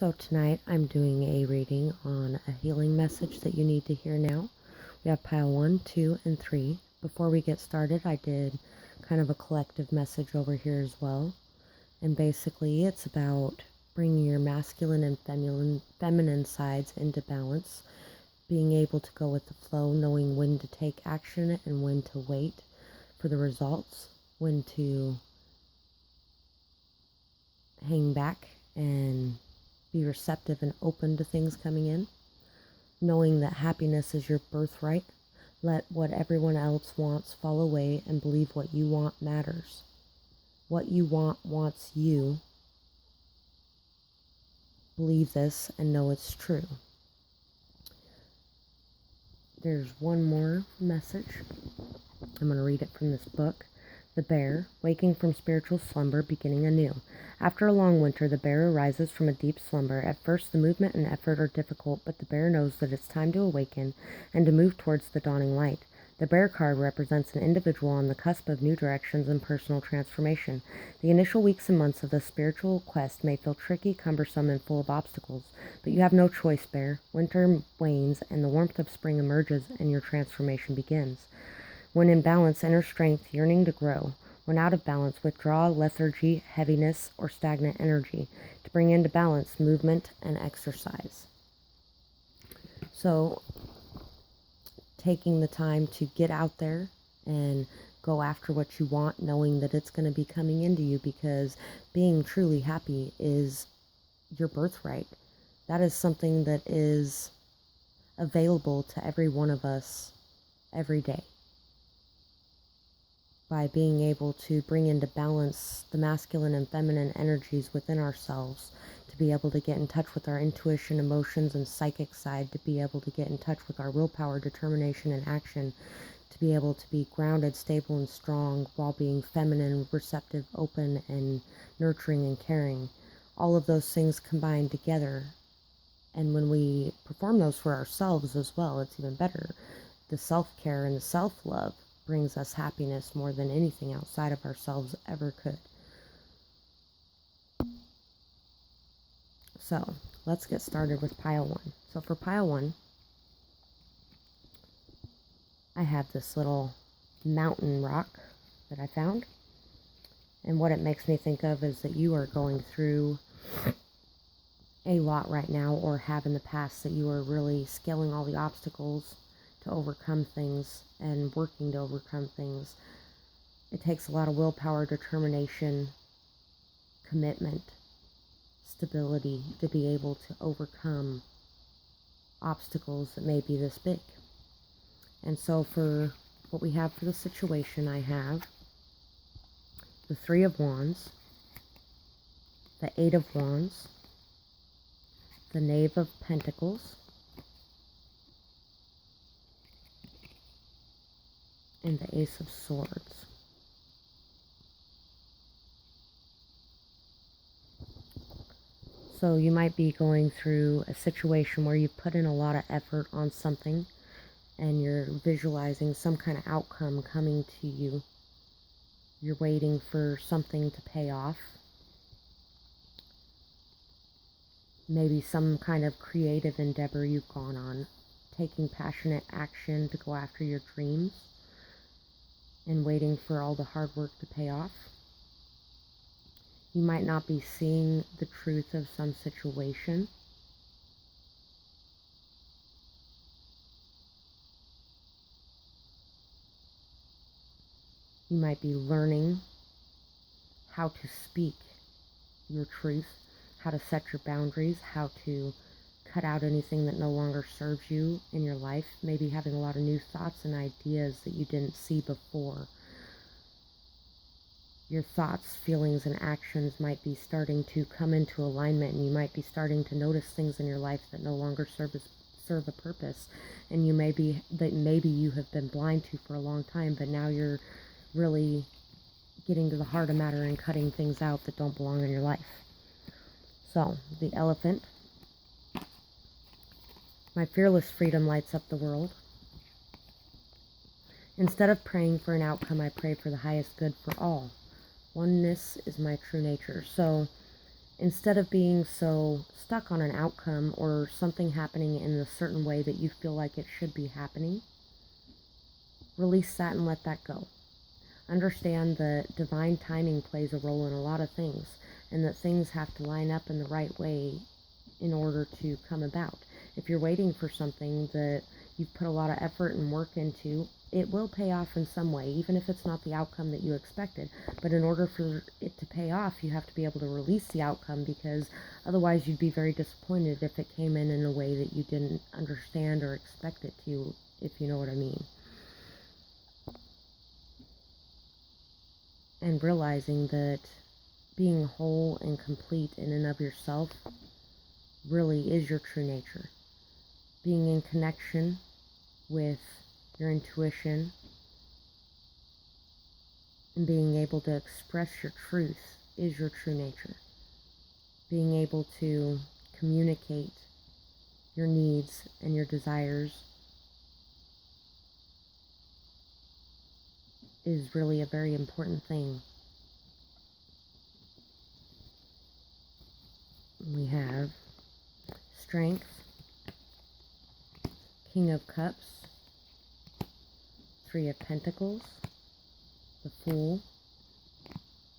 So tonight I'm doing a reading on a healing message that you need to hear now. We have pile 1, 2, and 3. Before we get started, I did kind of a collective message over here as well. And basically it's about bringing your masculine and feminine sides into balance, being able to go with the flow, knowing when to take action and when to wait for the results, when to hang back and be receptive and open to things coming in, knowing that happiness is your birthright. Let what everyone else wants fall away and believe what you want matters. What you want wants you. Believe this and know it's true. There's one more message. I'm going to read it from this book. The bear, waking from spiritual slumber, beginning anew. After a long winter, the bear arises from a deep slumber. At first, the movement and effort are difficult, but the bear knows that it's time to awaken and to move towards the dawning light. The bear card represents an individual on the cusp of new directions and personal transformation. The initial weeks and months of the spiritual quest may feel tricky, cumbersome, and full of obstacles, but you have no choice, bear. Winter wanes, and the warmth of spring emerges, and your transformation begins. When in balance, inner strength, yearning to grow. When out of balance, withdraw lethargy, heaviness, or stagnant energy. To bring into balance, movement and exercise. So, taking the time to get out there and go after what you want, knowing that it's going to be coming into you, because being truly happy is your birthright. That is something that is available to every one of us every day. By being able to bring into balance the masculine and feminine energies within ourselves, to be able to get in touch with our intuition, emotions, and psychic side, to be able to get in touch with our willpower, determination, and action, to be able to be grounded, stable, and strong while being feminine, receptive, open, and nurturing and caring. All of those things combined together. And when we perform those for ourselves as well, it's even better. The self-care and the self-love brings us happiness more than anything outside of ourselves ever could. So, let's get started with pile 1. So for pile 1, I have this little mountain rock that I found. And what it makes me think of is that you are going through a lot right now, or have in the past, that you are really scaling all the obstacles to overcome things and working to overcome things. It takes a lot of willpower, determination, commitment, stability to be able to overcome obstacles that may be this big. And so for what we have for the situation, I have the 3 of Wands, the 8 of Wands, the Knave of Pentacles, and the Ace of Swords. So you might be going through a situation where you put in a lot of effort on something and you're visualizing some kind of outcome coming to you. You're waiting for something to pay off. Maybe some kind of creative endeavor you've gone on, taking passionate action to go after your dreams and waiting for all the hard work to pay off. You might not be seeing the truth of some situation. You might be learning how to speak your truth, how to set your boundaries, how to cut out anything that no longer serves you in your life. Maybe having a lot of new thoughts and ideas that you didn't see before. Your thoughts, feelings, and actions might be starting to come into alignment, and you might be starting to notice things in your life that no longer serve a purpose, and maybe you have been blind to for a long time, but now you're really getting to the heart of matter and cutting things out that don't belong in your life. So, the Elephant. My fearless freedom lights up the world. Instead of praying for an outcome, I pray for the highest good for all. Oneness is my true nature. So, instead of being so stuck on an outcome or something happening in a certain way that you feel like it should be happening, release that and let that go. Understand that divine timing plays a role in a lot of things, and that things have to line up in the right way in order to come about. If you're waiting for something that you've put a lot of effort and work into, it will pay off in some way, even if it's not the outcome that you expected. But in order for it to pay off, you have to be able to release the outcome, because otherwise you'd be very disappointed if it came in a way that you didn't understand or expect it to, if you know what I mean. And realizing that being whole and complete in and of yourself really is your true nature. Being in connection with your intuition and being able to express your truth is your true nature. Being able to communicate your needs and your desires is really a very important thing. We have Strength, King of Cups, Three of Pentacles, the Fool,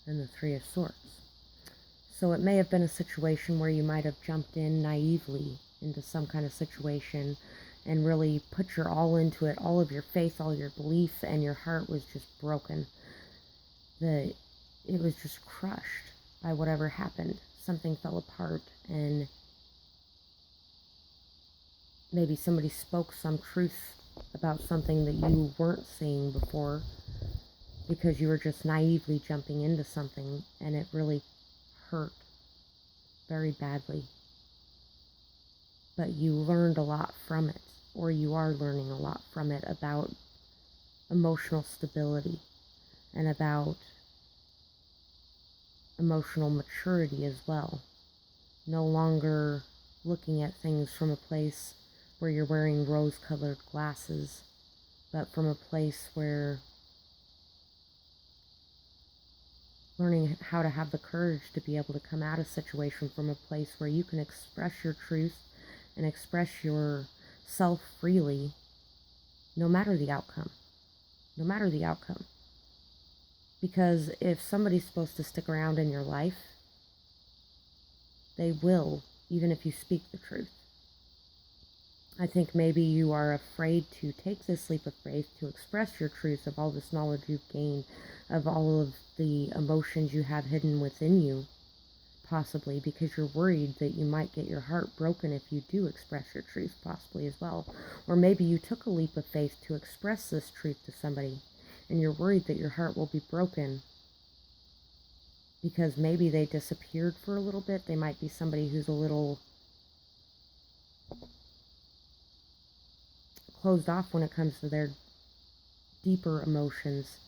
and the Three of Swords. So it may have been a situation where you might have jumped in naively into some kind of situation and really put your all into it, all of your faith, all your belief, and your heart was just broken. It was just crushed by whatever happened. Something fell apart, and maybe somebody spoke some truth about something that you weren't seeing before, because you were just naively jumping into something, and it really hurt very badly. But you learned a lot from it, or you are learning a lot from it about emotional stability and about emotional maturity as well. No longer looking at things from a place where you're wearing rose-colored glasses, but from a place where learning how to have the courage to be able to come out of a situation from a place where you can express your truth and express yourself freely, no matter the outcome. No matter the outcome. Because if somebody's supposed to stick around in your life, they will, even if you speak the truth. I think maybe you are afraid to take this leap of faith to express your truth of all this knowledge you've gained, of all of the emotions you have hidden within you, possibly because you're worried that you might get your heart broken if you do express your truth, possibly as well. Or maybe you took a leap of faith to express this truth to somebody, and you're worried that your heart will be broken because maybe they disappeared for a little bit. They might be somebody who's a little closed off when it comes to their deeper emotions.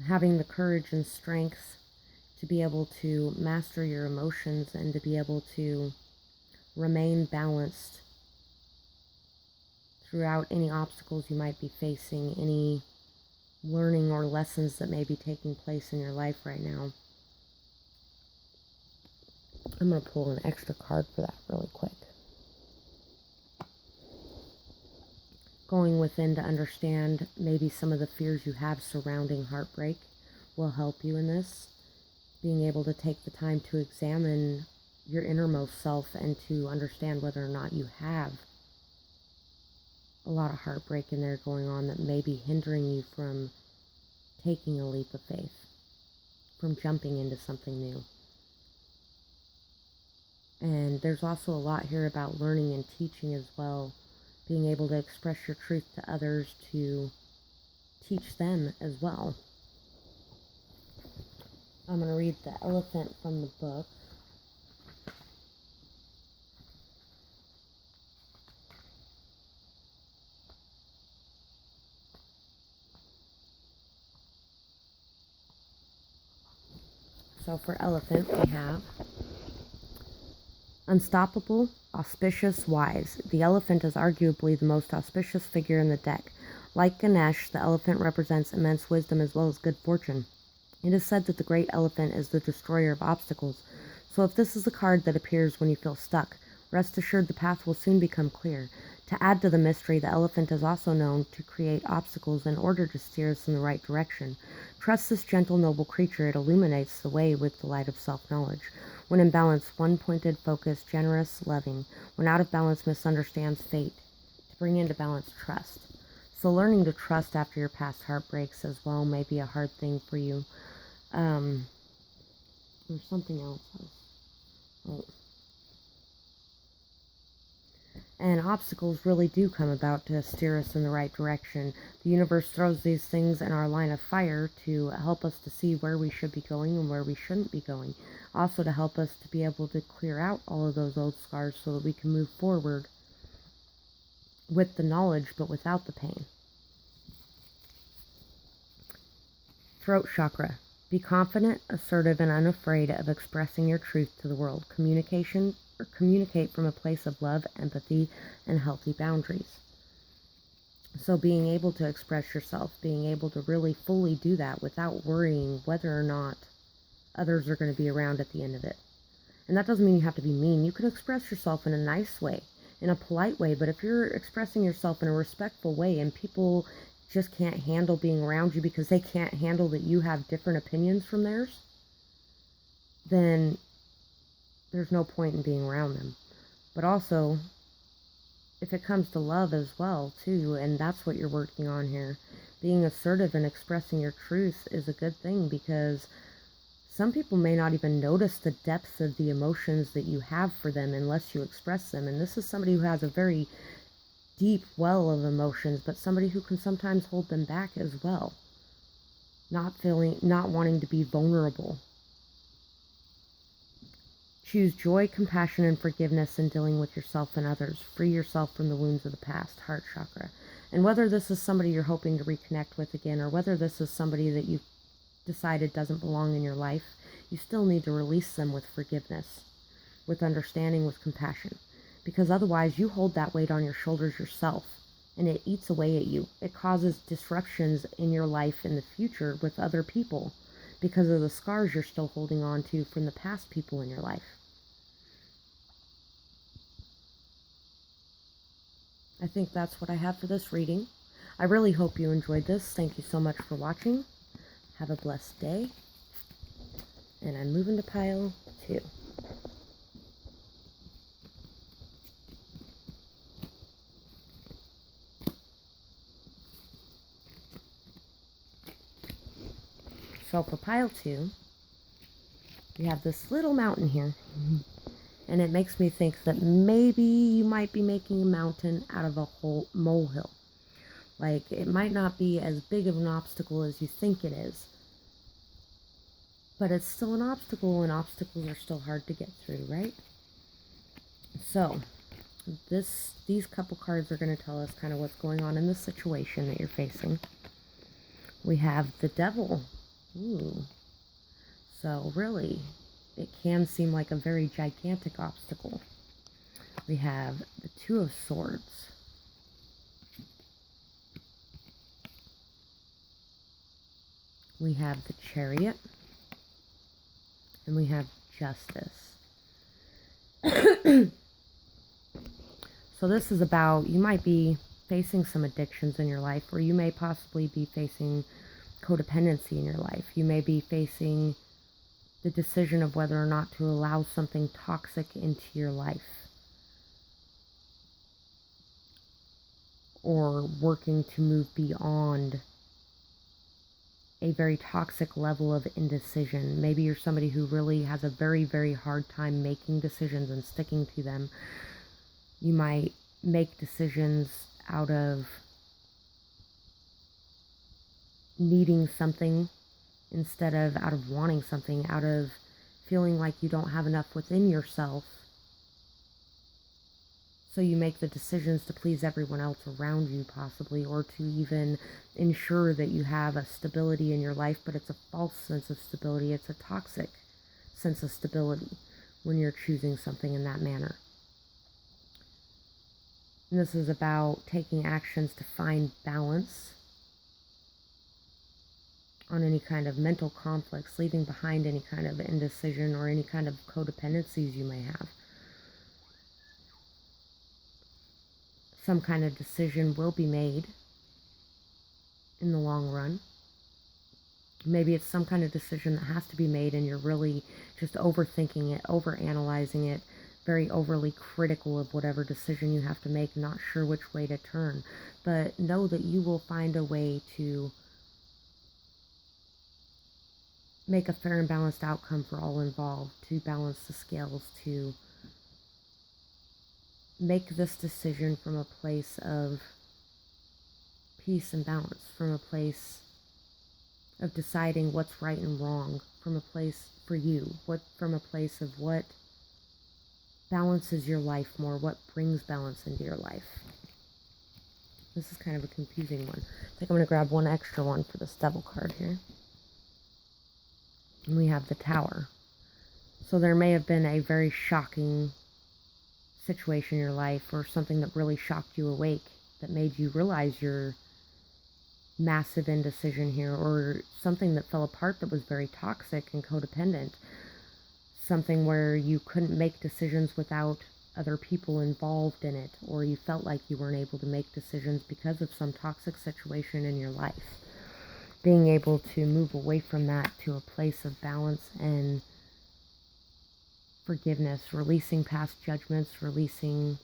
Having the courage and strength to be able to master your emotions and to be able to remain balanced throughout any obstacles you might be facing, any learning or lessons that may be taking place in your life right now. I'm going to pull an extra card for that really quick. Going within to understand maybe some of the fears you have surrounding heartbreak will help you in this. Being able to take the time to examine your innermost self and to understand whether or not you have a lot of heartbreak in there going on that may be hindering you from taking a leap of faith, from jumping into something new. And there's also a lot here about learning and teaching as well, being able to express your truth to others, to teach them as well. I'm going to read The Elephant from the book. So for elephant, we have unstoppable, auspicious, wise. The elephant is arguably the most auspicious figure in the deck. Like Ganesh, the elephant represents immense wisdom as well as good fortune. It is said that the great elephant is the destroyer of obstacles, so if this is the card that appears when you feel stuck, rest assured the path will soon become clear. To add to the mystery, the elephant is also known to create obstacles in order to steer us in the right direction. Trust this gentle, noble creature. It illuminates the way with the light of self-knowledge. When in balance, one-pointed, focused, generous, loving. When out of balance, misunderstands fate. To bring into balance, trust. So learning to trust after your past heartbreaks as well may be a hard thing for you. There's something else. Oh. And obstacles really do come about to steer us in the right direction. The universe throws these things in our line of fire to help us to see where we should be going and where we shouldn't be going. Also to help us to be able to clear out all of those old scars so that we can move forward with the knowledge but without the pain. Throat chakra. Be confident, assertive, and unafraid of expressing your truth to the world. Communicate from a place of love, empathy, and healthy boundaries. So being able to express yourself, being able to really fully do that without worrying whether or not others are going to be around at the end of it. And that doesn't mean you have to be mean. You can express yourself in a nice way, in a polite way, but if you're expressing yourself in a respectful way and people just can't handle being around you because they can't handle that you have different opinions from theirs, then there's no point in being around them. But also, if it comes to love as well, too, and that's what you're working on here, being assertive and expressing your truth is a good thing, because some people may not even notice the depth of the emotions that you have for them unless you express them. And this is somebody who has a very deep well of emotions, but somebody who can sometimes hold them back as well. Not wanting to be vulnerable. Choose joy, compassion, and forgiveness in dealing with yourself and others. Free yourself from the wounds of the past. Heart chakra. And whether this is somebody you're hoping to reconnect with again, or whether this is somebody that you've decided doesn't belong in your life, you still need to release them with forgiveness, with understanding, with compassion. Because otherwise you hold that weight on your shoulders yourself, and it eats away at you. It causes disruptions in your life in the future with other people because of the scars you're still holding on to from the past people in your life. I think that's what I have for this reading. I really hope you enjoyed this. Thank you so much for watching. Have a blessed day. And I'm moving to pile 2. So for pile 2, we have this little mountain here. And it makes me think that maybe you might be making a mountain out of a whole molehill. Like, it might not be as big of an obstacle as you think it is. But it's still an obstacle, and obstacles are still hard to get through, right? So, these couple cards are going to tell us kind of what's going on in the situation that you're facing. We have the Devil. Ooh. So, really, it can seem like a very gigantic obstacle. We have the Two of Swords. We have the Chariot. And we have Justice. So this is about, you might be facing some addictions in your life, or you may possibly be facing codependency in your life. You may be facing the decision of whether or not to allow something toxic into your life, or working to move beyond a very toxic level of indecision. Maybe you're somebody who really has a very, very hard time making decisions and sticking to them. You might make decisions out of needing something instead of out of wanting something, out of feeling like you don't have enough within yourself. So you make the decisions to please everyone else around you, possibly, or to even ensure that you have a stability in your life, but it's a false sense of stability. It's a toxic sense of stability when you're choosing something in that manner. And this is about taking actions to find balance on any kind of mental conflicts, leaving behind any kind of indecision or any kind of codependencies you may have. Some kind of decision will be made in the long run. Maybe it's some kind of decision that has to be made and you're really just overthinking it, overanalyzing it, very overly critical of whatever decision you have to make, not sure which way to turn. But know that you will find a way to make a fair and balanced outcome for all involved, to balance the scales, to make this decision from a place of peace and balance, from a place of deciding what's right and wrong, from a place for you, from a place of what balances your life more, what brings balance into your life. This is kind of a confusing one. I think I'm going to grab one extra one for this devil card here. And we have the Tower. So there may have been a very shocking situation in your life, or something that really shocked you awake, that made you realize your massive indecision here, or something that fell apart that was very toxic and codependent, something where you couldn't make decisions without other people involved in it, or you felt like you weren't able to make decisions because of some toxic situation in your life. Being able to move away from that to a place of balance and forgiveness, releasing past judgments, releasing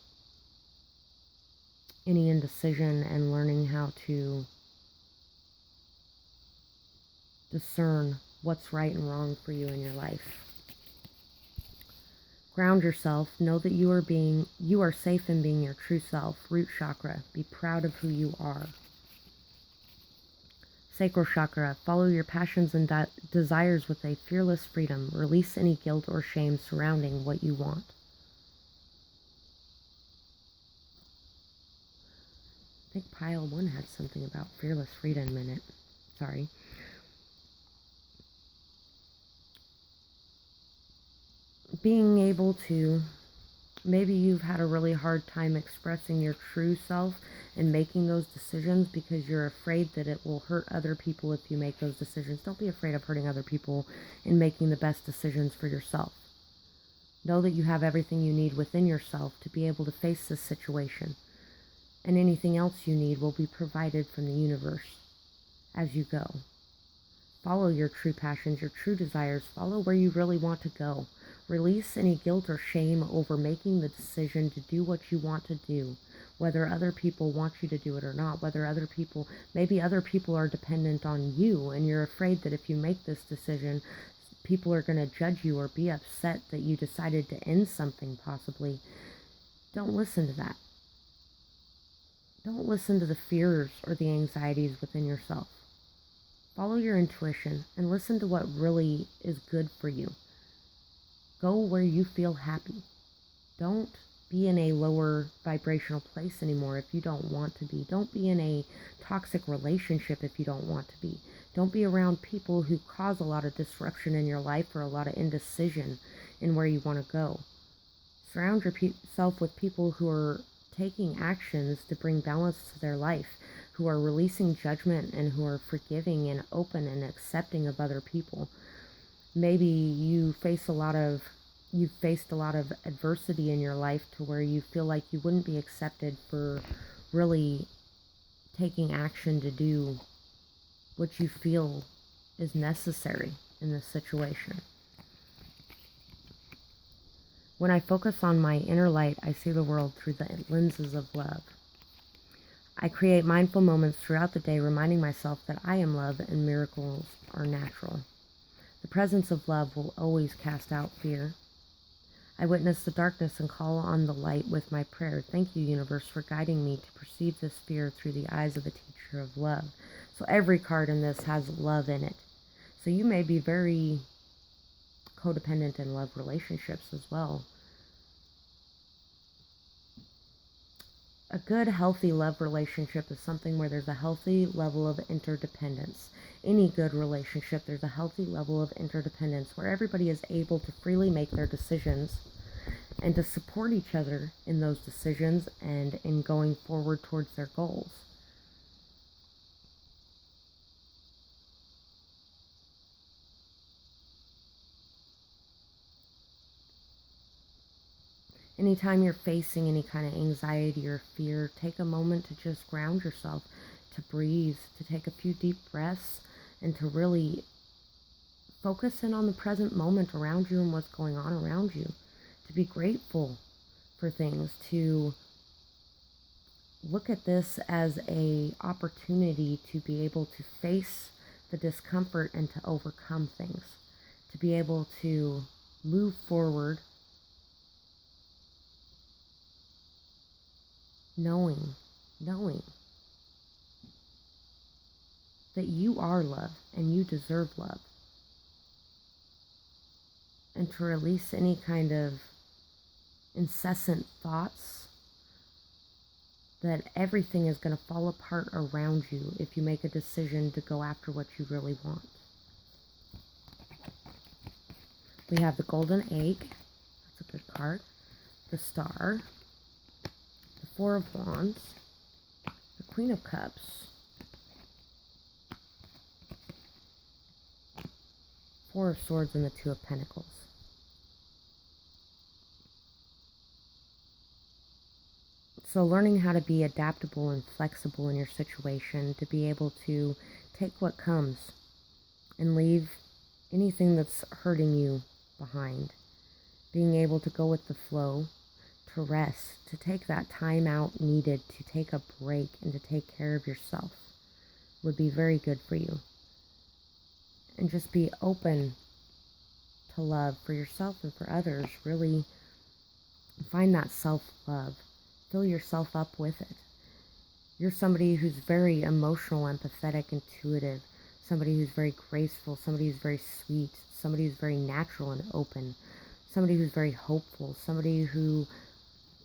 any indecision, and learning how to discern what's right and wrong for you in your life. Ground yourself. Know that you are safe in being your true self. Root chakra. Be proud of who you are. Sacral chakra. Follow your passions and desires with a fearless freedom. Release any guilt or shame surrounding what you want. I think pile 1 had something about fearless freedom in it. Sorry. Being able to, maybe you've had a really hard time expressing your true self and making those decisions because you're afraid that it will hurt other people if you make those decisions. Don't be afraid of hurting other people in making the best decisions for yourself. Know that you have everything you need within yourself to be able to face this situation, and anything else you need will be provided from the universe as you go. Follow your true passions, your true desires. Follow where you really want to go. Release any guilt or shame over making the decision to do what you want to do, whether other people want you to do it or not, maybe other people are dependent on you, and you're afraid that if you make this decision, people are going to judge you or be upset that you decided to end something possibly. Don't listen to that. Don't listen to the fears or the anxieties within yourself. Follow your intuition and listen to what really is good for you. Go where you feel happy. Don't be in a lower vibrational place anymore if you don't want to be. Don't be in a toxic relationship if you don't want to be. Don't be around people who cause a lot of disruption in your life or a lot of indecision in where you want to go. Surround yourself with people who are taking actions to bring balance to their life, who are releasing judgment and who are forgiving and open and accepting of other people. Maybe you've faced a lot of adversity in your life to where you feel like you wouldn't be accepted for really taking action to do what you feel is necessary in this situation. When I focus on my inner light, I see the world through the lenses of love. I create mindful moments throughout the day, reminding myself that I am love and miracles are natural. The presence of love will always cast out fear. I witness the darkness and call on the light with my prayer. Thank you, universe, for guiding me to perceive this fear through the eyes of the teacher of love. So every card in this has love in it. So you may be very codependent in love relationships as well. A good, healthy love relationship is something where there's a healthy level of interdependence. Any good relationship, there's a healthy level of interdependence where everybody is able to freely make their decisions and to support each other in those decisions and in going forward towards their goals. Anytime you're facing any kind of anxiety or fear, take a moment to just ground yourself, to breathe, to take a few deep breaths, and to really focus in on the present moment around you and what's going on around you. To be grateful for things, to look at this as an opportunity to be able to face the discomfort and to overcome things, to be able to move forward knowing that you are love and you deserve love, and to release any kind of incessant thoughts that everything is going to fall apart around you if you make a decision to go after what you really want. We have the golden egg, that's a good card, the star, the Four of Wands, the Queen of Cups, Four of Swords, and the Two of Pentacles. So learning how to be adaptable and flexible in your situation, to be able to take what comes and leave anything that's hurting you behind. Being able to go with the flow, to rest, to take that time out needed, to take a break and to take care of yourself would be very good for you. And just be open to love for yourself and for others. Really find that self-love. Fill yourself up with it. You're somebody who's very emotional, empathetic, intuitive, somebody who's very graceful, somebody who's very sweet, somebody who's very natural and open, somebody who's very hopeful, somebody who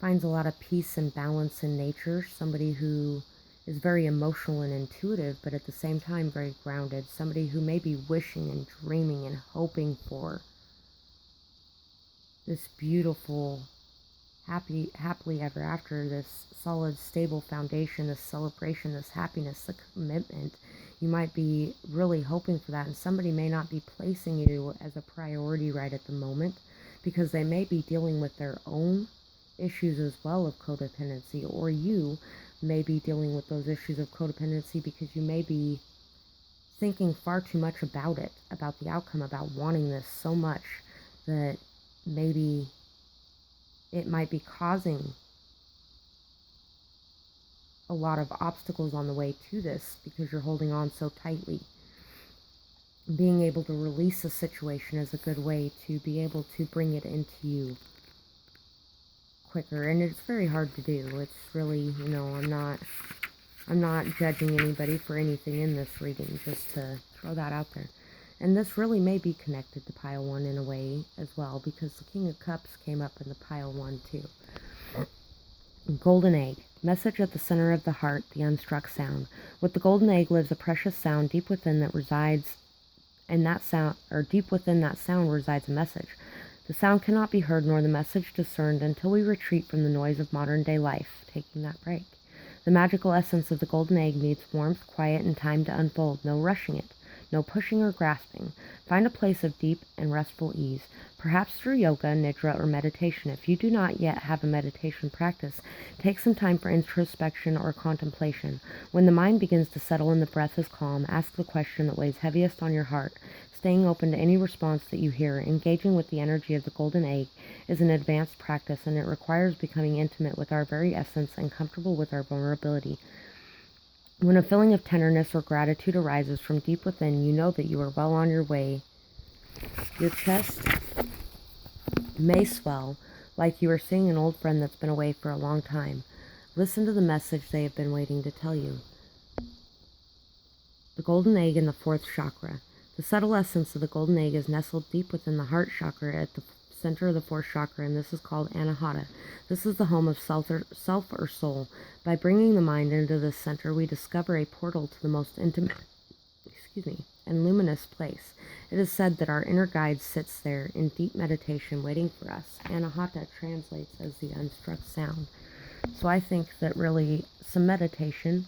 finds a lot of peace and balance in nature, somebody who is very emotional and intuitive, but at the same time very grounded, somebody who may be wishing and dreaming and hoping for this beautiful happily ever after, this solid, stable foundation, this celebration, this happiness, the commitment. You might be really hoping for that, and somebody may not be placing you as a priority right at the moment because they may be dealing with their own issues as well of codependency, or you may be dealing with those issues of codependency because you may be thinking far too much about it, about the outcome, about wanting this so much that maybe it might be causing a lot of obstacles on the way to this because you're holding on so tightly. Being able to release a situation is a good way to be able to bring it into you quicker, and it's very hard to do. It's really, I'm not judging anybody for anything in this reading, just to throw that out there. And this really may be connected to pile 1 in a way as well, because the King of Cups came up in the pile 1 too. Golden egg. Message at the center of the heart, the unstruck sound. With the golden egg lives a precious sound deep within that resides, and that sound, or deep within that sound resides a message. The sound cannot be heard nor the message discerned until we retreat from the noise of modern day life, taking that break. The magical essence of the golden egg needs warmth, quiet, and time to unfold, no rushing it. No pushing or grasping. Find a place of deep and restful ease, perhaps through yoga, nidra, or meditation. If you do not yet have a meditation practice, take some time for introspection or contemplation. When the mind begins to settle and the breath is calm, ask the question that weighs heaviest on your heart. Staying open to any response that you hear, engaging with the energy of the golden egg, is an advanced practice, and it requires becoming intimate with our very essence and comfortable with our vulnerability. When a feeling of tenderness or gratitude arises from deep within, you know that you are well on your way. Your chest may swell like you are seeing an old friend that's been away for a long time. Listen to the message they have been waiting to tell you. The golden egg in the 4th chakra. The subtle essence of the golden egg is nestled deep within the heart chakra at the center of the 4th chakra, and this is called Anahata. This is the home of self or soul. By bringing the mind into this center, we discover a portal to the most intimate, and luminous place. It is said that our inner guide sits there in deep meditation waiting for us. Anahata translates as the unstruck sound. So I think that really some meditation,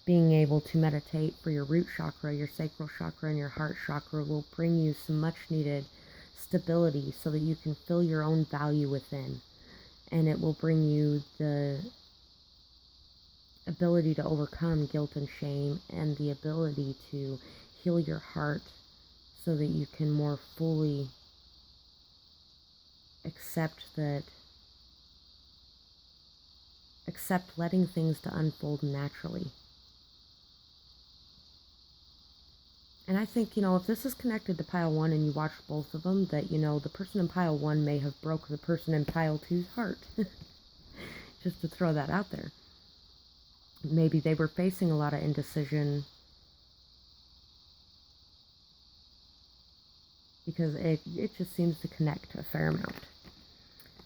being able to meditate for your root chakra, your sacral chakra, and your heart chakra will bring you some much needed stability so that you can feel your own value within. and it will bring you the ability to overcome guilt and shame, and the ability to heal your heart so that you can more fully accept letting things to unfold naturally. And I think, if this is connected to pile 1 and you watch both of them, that, the person in pile 1 may have broke the person in pile 2's heart. Just to throw that out there. Maybe they were facing a lot of indecision because it just seems to connect a fair amount.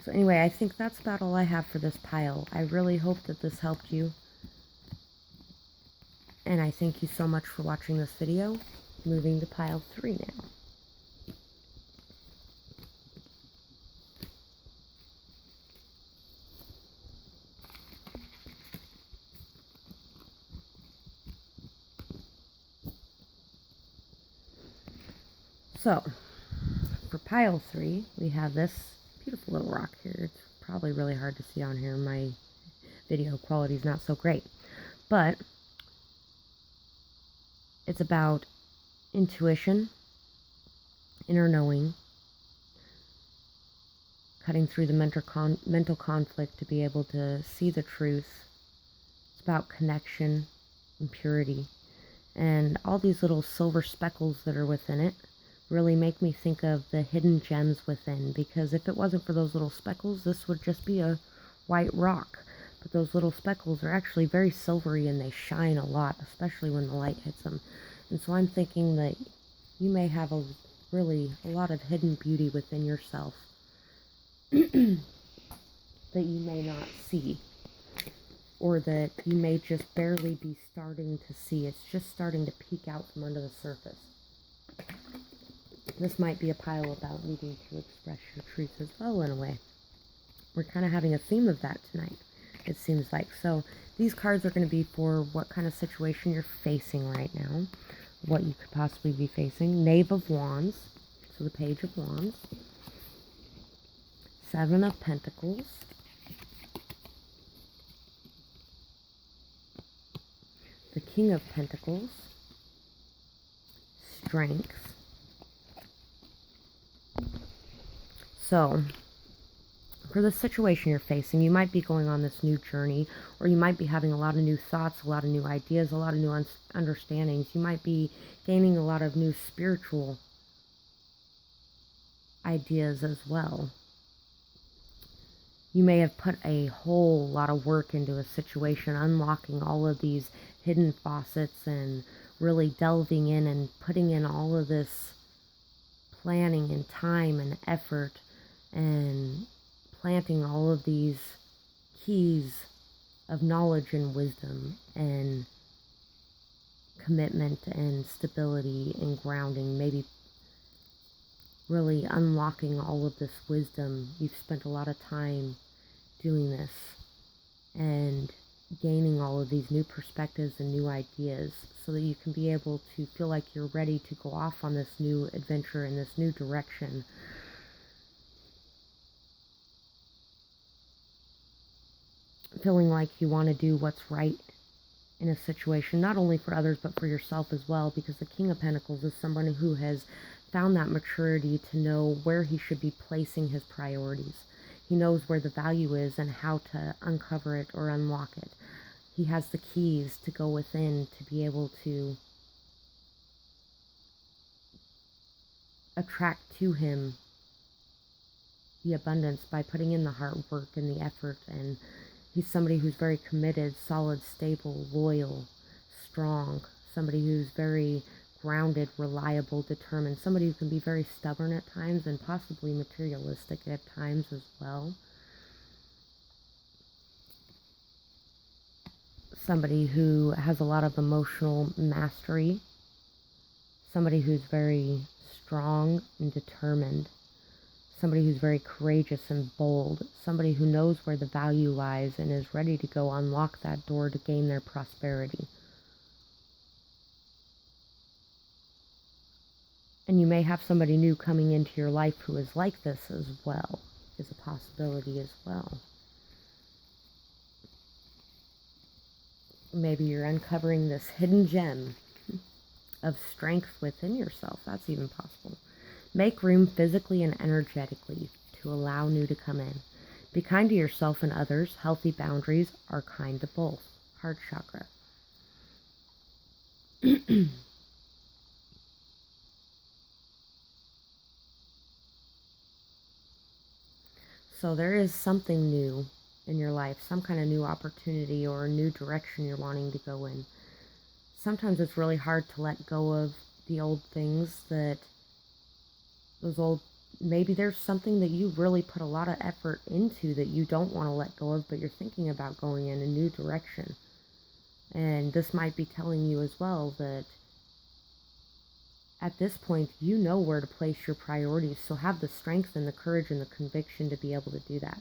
So anyway, I think that's about all I have for this pile. I really hope that this helped you. And I thank you so much for watching this video. Moving to pile 3 now. So, for pile 3, we have this beautiful little rock here. It's probably really hard to see on here. My video quality is not so great. But it's about intuition, inner knowing, cutting through the mental conflict to be able to see the truth. It's about connection and purity. And all these little silver speckles that are within it really make me think of the hidden gems within, because if it wasn't for those little speckles, this would just be a white rock. But those little speckles are actually very silvery, and they shine a lot, especially when the light hits them. And so I'm thinking that you may have a lot of hidden beauty within yourself that you may not see, or that you may just barely be starting to see. It's just starting to peek out from under the surface. This might be a pile about needing to express your truth as well, in a way. We're kind of having a theme of that tonight, it seems like. So these cards are going to be for what kind of situation you're facing right now, what you could possibly be facing. Knave of Wands, so the Page of Wands. 7 of Pentacles. The King of Pentacles. Strength. So, for the situation you're facing, you might be going on this new journey, or you might be having a lot of new thoughts, a lot of new ideas, a lot of new understandings. You might be gaining a lot of new spiritual ideas as well. You may have put a whole lot of work into a situation, unlocking all of these hidden faucets and really delving in and putting in all of this planning and time and effort and planting all of these keys of knowledge and wisdom and commitment and stability and grounding, maybe really unlocking all of this wisdom. You've spent a lot of time doing this and gaining all of these new perspectives and new ideas so that you can be able to feel like you're ready to go off on this new adventure in this new direction. Feeling like you want to do what's right in a situation, not only for others but for yourself as well, because the King of Pentacles is someone who has found that maturity to know where he should be placing his priorities. He knows where the value is and how to uncover it or unlock it. He has the keys to go within to be able to attract to him the abundance by putting in the hard work and the effort. And he's somebody who's very committed, solid, stable, loyal, strong, somebody who's very grounded, reliable, determined, somebody who can be very stubborn at times and possibly materialistic at times as well. Somebody who has a lot of emotional mastery, somebody who's very strong and determined, somebody who's very courageous and bold, somebody who knows where the value lies and is ready to go unlock that door to gain their prosperity. And you may have somebody new coming into your life who is like this as well, is a possibility as well. Maybe you're uncovering this hidden gem of strength within yourself. That's even possible. Make room physically and energetically to allow new to come in. Be kind to yourself and others. Healthy boundaries are kind to both. Heart chakra. So there is something new in your life, some kind of new opportunity or a new direction you're wanting to go in. Sometimes it's really hard to let go of the old things maybe there's something that you really put a lot of effort into that you don't want to let go of, but you're thinking about going in a new direction. And this might be telling you as well that at this point, you know where to place your priorities, so have the strength and the courage and the conviction to be able to do that.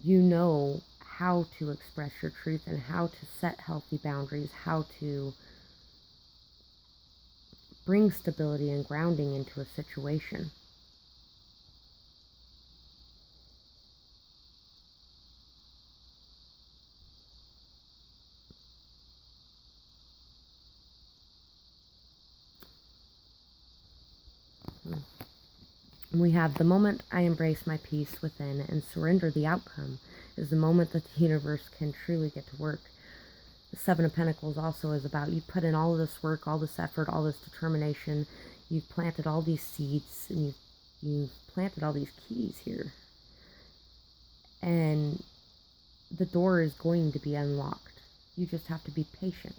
You know how to express your truth and how to set healthy boundaries, how to bring stability and grounding into a situation. We have the moment I embrace my peace within and surrender the outcome is the moment that the universe can truly get to work. The Seven of Pentacles also is about you put in all of this work, all this effort, all this determination. You've planted all these seeds and you've planted all these keys here. And the door is going to be unlocked. You just have to be patient.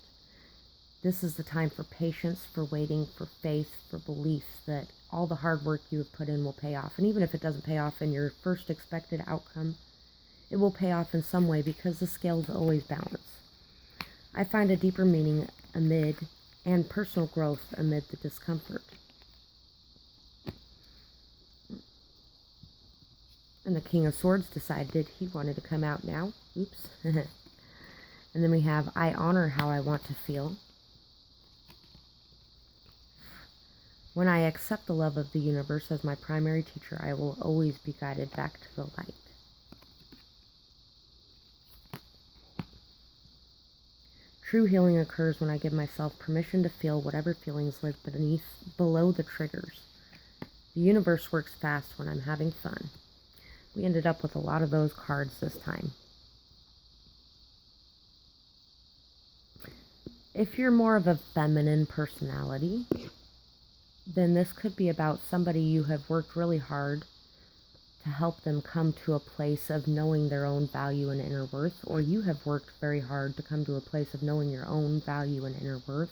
This is the time for patience, for waiting, for faith, for belief that all the hard work you have put in will pay off. And even if it doesn't pay off in your first expected outcome, it will pay off in some way because the scales always balance. I find a deeper meaning and personal growth amid the discomfort. And the King of Swords decided he wanted to come out now. Oops. And then we have, I honor how I want to feel. When I accept the love of the universe as my primary teacher, I will always be guided back to the light. True healing occurs when I give myself permission to feel whatever feelings live below the triggers. The universe works fast when I'm having fun. We ended up with a lot of those cards this time. If you're more of a feminine personality, then this could be about somebody you have worked really hard to help them come to a place of knowing their own value and inner worth, or you have worked very hard to come to a place of knowing your own value and inner worth.